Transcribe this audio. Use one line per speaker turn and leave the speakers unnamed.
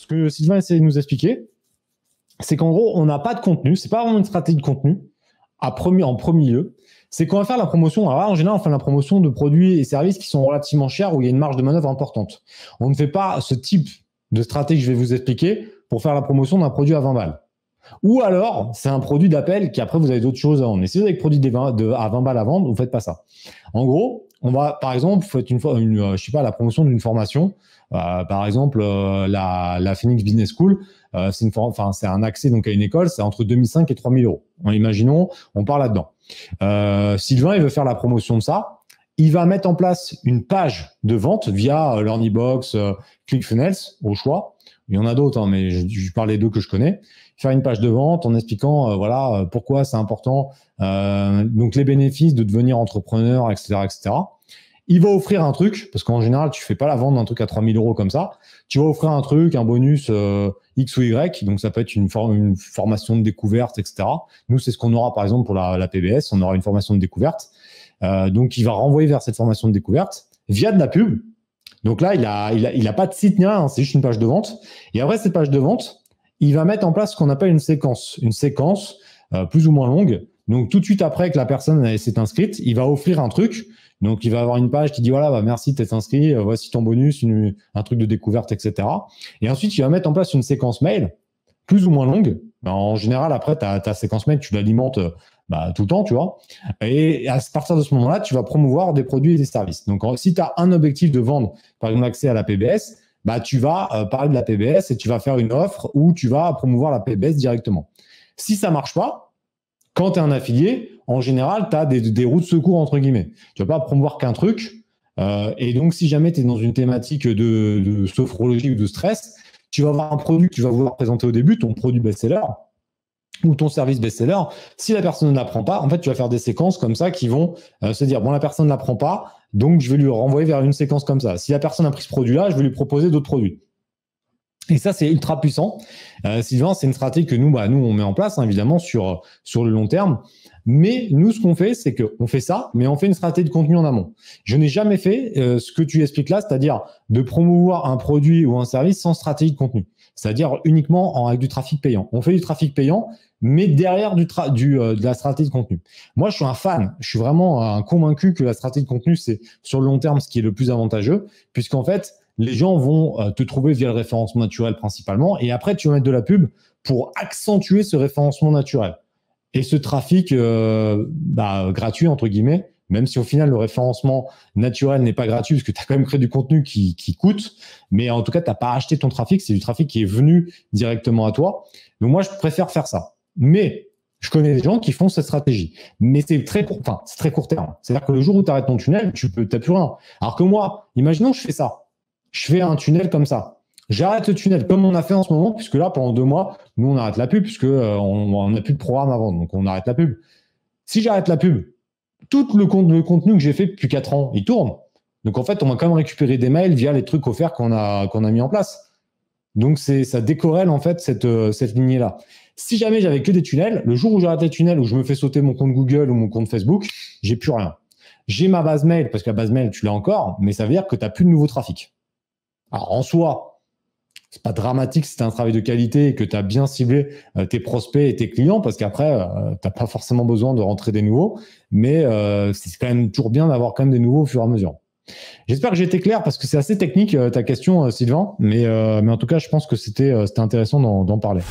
ce que Sylvain essaie de nous expliquer, c'est qu'en gros, on n'a pas de contenu. C'est pas vraiment une stratégie de contenu en premier lieu. C'est qu'on va faire la promotion. Alors là, en général, on fait la promotion de produits et services qui sont relativement chers, où il y a une marge de manœuvre importante. On ne fait pas ce type de stratégie que je vais vous expliquer pour faire la promotion d'un produit à 20 balles. Ou alors, c'est un produit d'appel qui après, vous avez d'autres choses à vendre. Mais si vous avez des produits à 20 balles à vendre, vous ne faites pas ça. En gros, on va, par exemple, vous faites je sais pas, la promotion d'une formation. Par exemple, la Phoenix Business School, c'est un accès donc à une école, c'est entre 2005 et 3000 euros. Imaginons, on part là-dedans. Sylvain, il veut faire la promotion de ça. Il va mettre en place une page de vente via LearnyBox, ClickFunnels, au choix. Il y en a d'autres, hein, mais je parle des deux que je connais. Faire une page de vente en expliquant voilà pourquoi c'est important, donc les bénéfices de devenir entrepreneur, etc., etc. Il va offrir un truc, parce qu'en général, tu fais pas la vente d'un truc à 3000 euros comme ça. Tu vas offrir un truc, un bonus X ou Y. Donc, ça peut être une formation de découverte, etc. Nous, c'est ce qu'on aura, par exemple, pour la PBS. On aura une formation de découverte. Donc, il va renvoyer vers cette formation de découverte via de la pub. Donc là, il a pas de site ni rien, hein, c'est juste une page de vente. Et après cette page de vente, il va mettre en place ce qu'on appelle une séquence. Une séquence plus ou moins longue. Donc, tout de suite après que la personne s'est inscrite, il va offrir un truc. Donc, il va avoir une page qui dit, voilà, bah, merci de t'être inscrit, voici ton bonus, un truc de découverte, etc. Et ensuite, il va mettre en place une séquence mail, plus ou moins longue. Ben, en général, après, ta séquence mail, tu l'alimentes tout le temps, tu vois. Et à partir de ce moment-là, tu vas promouvoir des produits et des services. Donc, si tu as un objectif de vendre, par exemple, accès à la PBS, bah, tu vas parler de la PBS et tu vas faire une offre où tu vas promouvoir la PBS directement. Si ça marche pas, quand tu es un affilié, en général, tu as des roues de secours, entre guillemets. Tu ne vas pas promouvoir qu'un truc. Et donc, si jamais tu es dans une thématique de sophrologie ou de stress, tu vas avoir un produit que tu vas vouloir présenter au début, ton produit best-seller ou ton service best-seller. Si la personne ne l'apprend pas, en fait, tu vas faire des séquences comme ça qui vont se dire, bon, la personne ne l'apprend pas, donc je vais lui renvoyer vers une séquence comme ça. Si la personne a pris ce produit-là, je vais lui proposer d'autres produits. Et ça, c'est ultra puissant. Sylvain, c'est une stratégie que nous, on met en place, hein, évidemment, sur le long terme. Mais nous, ce qu'on fait, c'est qu'on fait ça, mais on fait une stratégie de contenu en amont. Je n'ai jamais fait ce que tu expliques là, c'est-à-dire de promouvoir un produit ou un service sans stratégie de contenu. C'est-à-dire uniquement avec du trafic payant. On fait du trafic payant, mais derrière de la stratégie de contenu. Moi, je suis un fan. Je suis vraiment convaincu que la stratégie de contenu, c'est sur le long terme ce qui est le plus avantageux, puisqu'en fait, les gens vont te trouver via le référencement naturel principalement. Et après, tu vas mettre de la pub pour accentuer ce référencement naturel. Et ce trafic gratuit, entre guillemets, même si au final, le référencement naturel n'est pas gratuit, parce que tu as quand même créé du contenu qui coûte. Mais en tout cas, tu n'as pas acheté ton trafic. C'est du trafic qui est venu directement à toi. Donc moi, je préfère faire ça. Mais je connais des gens qui font cette stratégie. Mais c'est très court terme. C'est-à-dire que le jour où tu arrêtes ton tunnel, tu n'as plus rien. Alors que moi, imaginons que je fais ça. Je fais un tunnel comme ça. J'arrête le tunnel comme on a fait en ce moment, puisque là, pendant 2 mois, nous, on arrête la pub, puisque on n'a plus de programme à vendre. Donc, on arrête la pub. Si j'arrête la pub, tout le contenu que j'ai fait depuis 4 ans, il tourne. Donc, en fait, on va quand même récupérer des mails via les trucs offerts qu'on a mis en place. Donc, ça décorrèle, en fait, cette lignée-là. Si jamais j'avais que des tunnels, le jour où j'arrête les tunnels, où je me fais sauter mon compte Google ou mon compte Facebook, j'ai plus rien. J'ai ma base mail, parce que la base mail, tu l'as encore, mais ça veut dire que tu n'as plus de nouveau trafic. Alors, en soi, c'est pas dramatique si tu as un travail de qualité et que tu as bien ciblé tes prospects et tes clients, parce qu'après, tu n'as pas forcément besoin de rentrer des nouveaux, mais c'est quand même toujours bien d'avoir quand même des nouveaux au fur et à mesure. J'espère que j'ai été clair, parce que c'est assez technique ta question, Sylvain, mais en tout cas, je pense que c'était intéressant d'en parler.